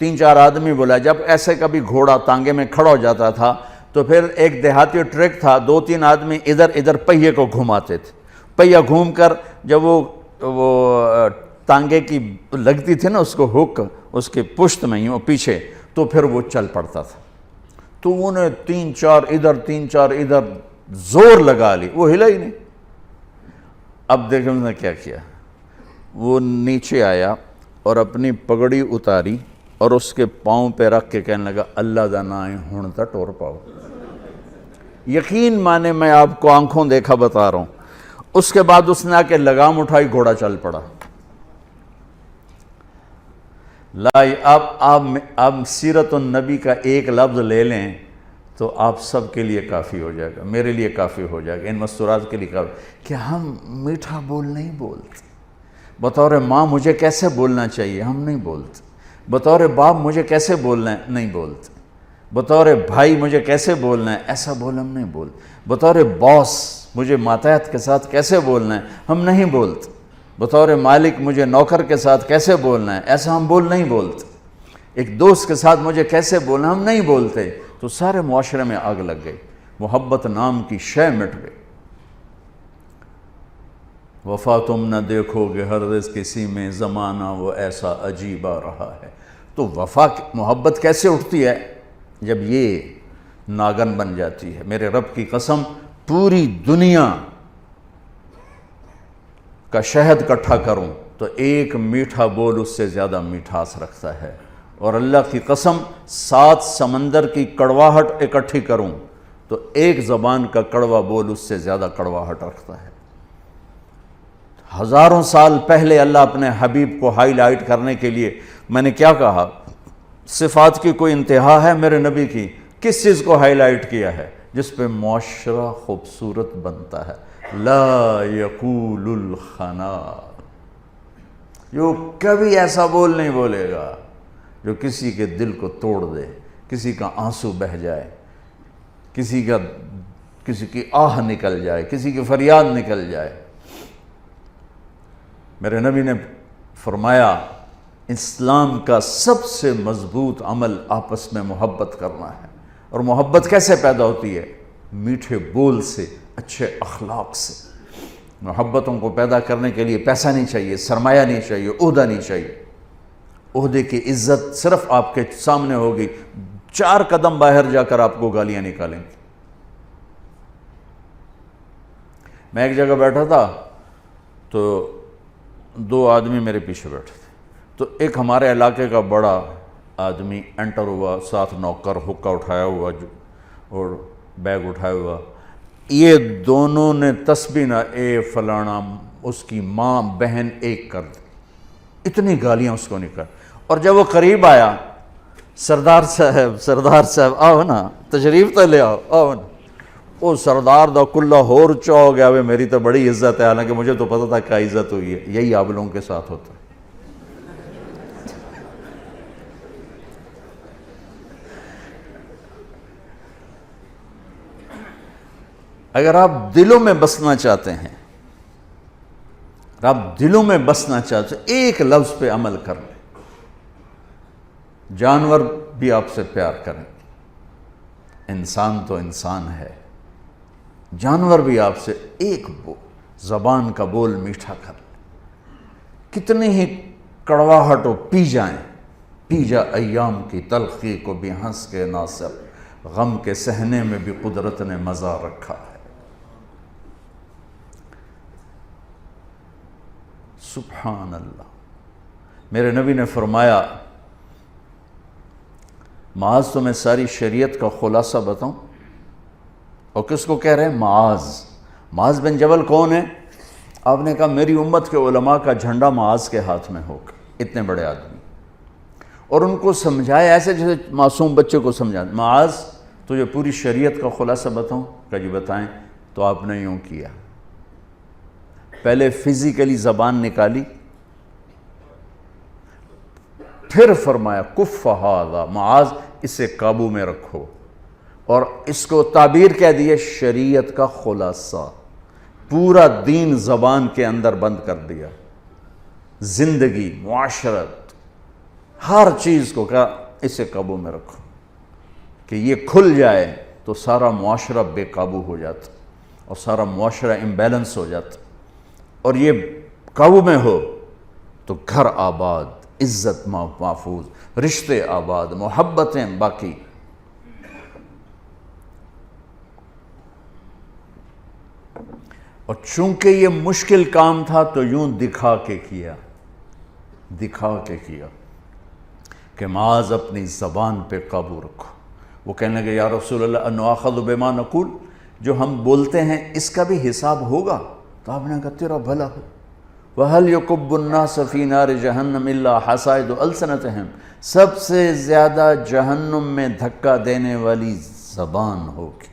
3 4 آدمی بلا. جب ایسے کبھی گھوڑا تانگے میں کھڑا ہو جاتا تھا تو پھر ایک دیہاتی ٹرک تھا, 2 3 آدمی ادھر ادھر پہیے کو گھماتے تھے. پہیا گھوم کر جب وہ تانگے کی لگتی تھی نا اس کو ہک اس کے پشت میں ہی پیچھے, تو پھر وہ چل پڑتا تھا. تو انہیں 3 4 ادھر 3 4 ادھر زور لگا لی, وہ ہلا ہی نہیں. اب دیکھیں انہوں نے کیا کیا, وہ نیچے آیا اور اپنی پگڑی اتاری اور اس کے پاؤں پہ رکھ کے کہنے لگا اللہ دا نام ہن تا ٹور پاؤ. یقین مانے میں آپ کو آنکھوں دیکھا بتا رہا ہوں. اس کے بعد اس نے آ کے لگام اٹھائی, گھوڑا چل پڑا. اب سیرت النبی کا ایک لفظ لے لیں تو آپ سب کے لیے کافی ہو جائے گا, میرے لیے کافی ہو جائے گا, ان مستورات کے لیے کافی, کہ ہم میٹھا بول نہیں بولتے. بطور ماں مجھے کیسے بولنا چاہیے ہم نہیں بولتے. بطور باپ مجھے کیسے بولنا ہے نہیں بولتے. بطور بھائی مجھے کیسے بولنا ہے ایسا بول ہم نہیں بولتے. بطور باس مجھے ماتحت کے ساتھ کیسے بولنا ہے ہم نہیں بولتے. بطور مالک مجھے نوکر کے ساتھ کیسے بولنا ہے ایسا ہم نہیں بولتے. ایک دوست کے ساتھ مجھے کیسے بولنا ہم نہیں بولتے. تو سارے معاشرے میں آگ لگ گئی, محبت نام کی شے مٹ گئی. وفا تم نہ دیکھو گے ہرگز کسی میں, زمانہ وہ ایسا عجیب آ رہا ہے. تو وفا محبت کیسے اٹھتی ہے جب یہ ناگن بن جاتی ہے. میرے رب کی قسم, پوری دنیا کا شہد کٹھا کروں تو ایک میٹھا بول اس سے زیادہ میٹھاس رکھتا ہے. اور اللہ کی قسم 7 سمندر کی کڑواہٹ اکٹھی کروں تو ایک زبان کا کڑوا بول اس سے زیادہ کڑواہٹ رکھتا ہے. ہزاروں سال پہلے اللہ اپنے حبیب کو ہائی لائٹ کرنے کے لیے, میں نے کیا کہا, صفات کی کوئی انتہا ہے میرے نبی کی, کس چیز کو ہائی لائٹ کیا ہے جس پہ معاشرہ خوبصورت بنتا ہے. لا یقول الخنا, جو کبھی ایسا بول نہیں بولے گا جو کسی کے دل کو توڑ دے, کسی کا آنسو بہہ جائے, کسی کی آہ نکل جائے, کسی کی فریاد نکل جائے. میرے نبی نے فرمایا اسلام کا سب سے مضبوط عمل آپس میں محبت کرنا ہے. اور محبت کیسے پیدا ہوتی ہے؟ میٹھے بول سے, اچھے اخلاق سے. محبتوں کو پیدا کرنے کے لیے پیسہ نہیں چاہیے, سرمایہ نہیں چاہیے, عہدہ نہیں چاہیے. عہدے کی عزت صرف آپ کے سامنے ہوگی, 4 قدم باہر جا کر آپ کو گالیاں نکالیں گے. میں ایک جگہ بیٹھا تھا تو 2 آدمی میرے پیچھے بیٹھے تھے. تو ایک ہمارے علاقے کا بڑا آدمی انٹر ہوا, ساتھ نوکر حقہ اٹھایا ہوا اور بیگ اٹھایا ہوا. یہ دونوں نے تسبیح نہ اے فلانا, اس کی ماں بہن ایک کر دی, اتنی گالیاں اس کو نکل. اور جب وہ قریب آیا, سردار صاحب آؤ نا, تشریف تو لے آؤ نا. وہ سردار دا کلہ ہور چاہ گیا, وہ میری تو بڑی عزت ہے, حالانکہ مجھے تو پتہ تھا کیا عزت ہوئی ہے. یہی آپ لوگوں کے ساتھ ہوتا ہے. اگر آپ دلوں میں بسنا چاہتے ہیں, ایک لفظ پہ عمل کر لیں. جانور بھی آپ سے پیار کریں, انسان تو انسان ہے, جانور بھی آپ سے ایک زبان کا بول میٹھا کر لیں. کتنی ہی کڑواہٹ ہو پی جائیں, پی جا ایام کی تلخی کو بھی ہنس کے ناصر, غم کے سہنے میں بھی قدرت نے مزہ رکھا ہے. سبحان اللہ. میرے نبی نے فرمایا, معاذ تمہیں ساری شریعت کا خلاصہ بتاؤں. اور کس کو کہہ رہے ہیں؟ معاذ بن جبل کون ہے؟ آپ نے کہا میری امت کے علماء کا جھنڈا معاذ کے ہاتھ میں ہوگا. اتنے بڑے آدمی, اور ان کو سمجھایا ایسے جیسے معصوم بچے کو سمجھا. معاذ تجھے پوری شریعت کا خلاصہ بتاؤں؟ کہ جی بتائیں. تو آپ نے یوں کیا, پہلے فزیکلی زبان نکالی, پھر فرمایا کف ھذا, معاذ اسے قابو میں رکھو, اور اس کو تعبیر کہہ دیے شریعت کا خلاصہ. پورا دین زبان کے اندر بند کر دیا. زندگی, معاشرت, ہر چیز کو کہا اسے قابو میں رکھو، کہ یہ کھل جائے تو سارا معاشرہ بے قابو ہو جاتا اور سارا معاشرہ امبیلنس ہو جاتا، اور یہ قابو میں ہو تو گھر آباد، عزت محفوظ، رشتے آباد، محبتیں باقی۔ اور چونکہ یہ مشکل کام تھا تو یوں دکھا کے کیا کہ معاذ اپنی زبان پہ قابو رکھو۔ وہ کہنے لگے یا رسول اللہ انؤاخذ بما نقول، جو ہم بولتے ہیں اس کا بھی حساب ہوگا؟ تو آپ نے کہا تیرا بھلا ہو، وَهَلْ يُكُبُّ النَّاسَ فِي نَارِ جَهَنَّمَ إِلَّا حَصَائِدُ أَلْسِنَتِهِمْ، سب سے زیادہ جہنم میں دھکا دینے والی زبان ہوگی۔